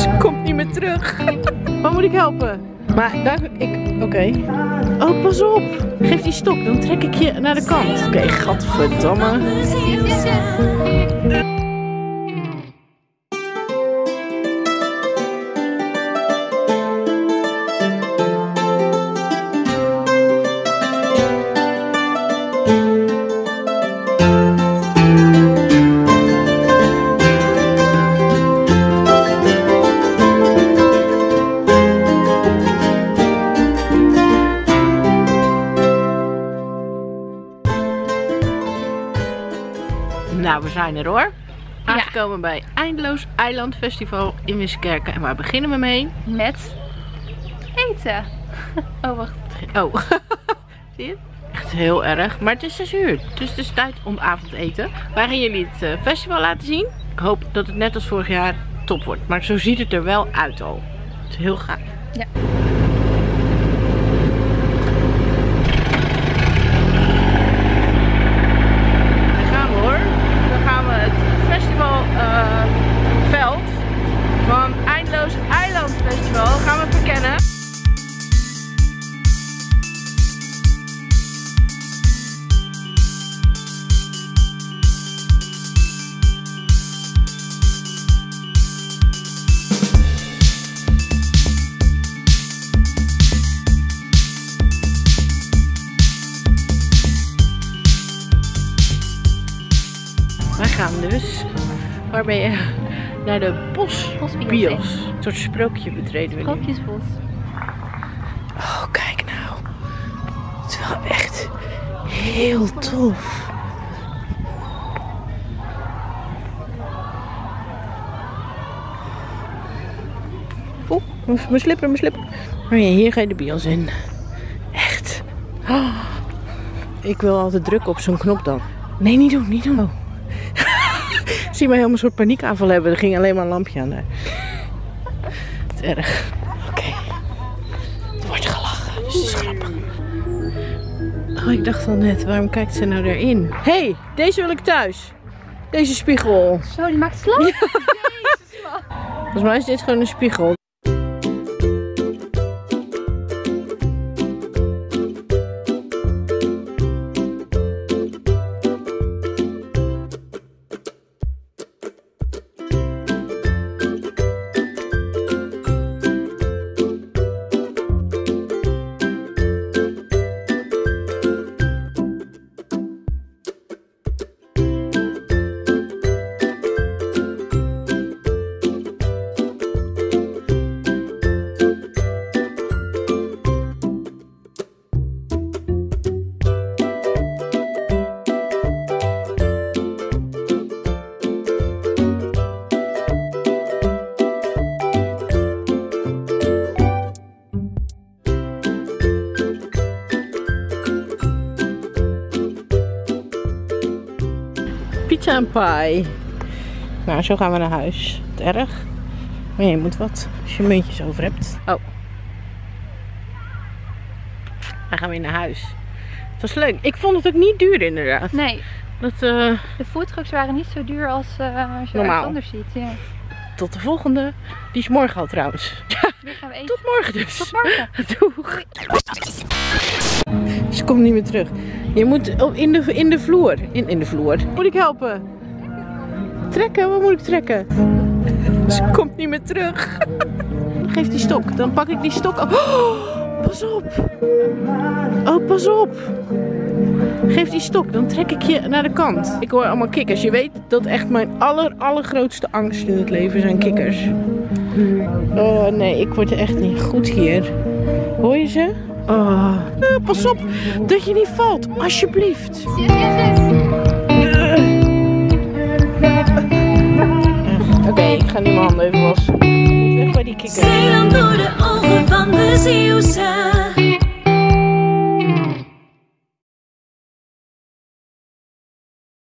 Ze komt niet meer terug. Waar moet ik helpen? Maar daar, oké. Oh, pas op. Geef die stok, dan trek ik je naar de kant. Oké, gadverdamme. Nou, we zijn er hoor. Aangekomen bij Eindeloos Eiland Festival in Wissekerke. En waar beginnen we mee? Met eten. Oh, wacht. Oh, zie je? Echt heel erg. Maar het is 6 uur, dus het is tijd om avondeten. Wij gaan jullie het festival laten zien. Ik hoop dat het net als vorig jaar top wordt. Maar zo ziet het er wel uit al. Het is heel gaaf. Ja. Veld van Eindeloos Eiland Festival gaan we verkennen. Wij gaan dus, waar ben je? Naar de Bosbios. Een soort sprookje betreden we nu. Sprookjesbos. Oh, kijk nou. Het is wel echt heel tof. Oeh, mijn slipper. Maar ja, hier ga je de bios in. Echt. Oh, ik wil altijd drukken op zo'n knop dan. Nee, niet doen. Oh. Ik zie mij helemaal een soort paniekaanval hebben. Er ging alleen maar een lampje aan daar. Het is erg. Oké. Er wordt gelachen, dus het is grappig. Oh, ik dacht al net, waarom kijkt ze nou erin? Hé, hey, deze wil ik thuis. Deze spiegel. Zo, die maakt slag? Ja. Jezus, volgens mij is dit gewoon een spiegel. Pizza en pie. Nou, zo gaan we naar huis. Het erg. Maar je moet wat als je muntjes over hebt. Oh. Dan gaan we weer naar huis. Het was leuk. Ik vond het ook niet duur inderdaad. Nee. De foodtrucks waren niet zo duur als je normaal. ergens anders ziet. Ja. Tot de volgende. Die is morgen al trouwens. Ja, gaan we eten. tot morgen dus. Tot morgen. Doeg. Ze komt niet meer terug. Je moet in de vloer. In de vloer. Moet ik helpen? Trekken? Wat moet ik trekken? Ze komt niet meer terug. Geef die stok. Dan pak ik die stok op. Oh, pas op. Oh, pas op. Geef die stok. Dan trek ik je naar de kant. Ik hoor allemaal kikkers. Je weet dat echt mijn allergrootste angst in het leven zijn kikkers. Oh nee, ik word echt niet goed hier. Hoor je ze? Oh. Pas op dat je niet valt, alsjeblieft. Oké, ik ga nu mijn handen even wassen. Weg bij die kikker. Zeeland door de ogen van de Zeeuwse.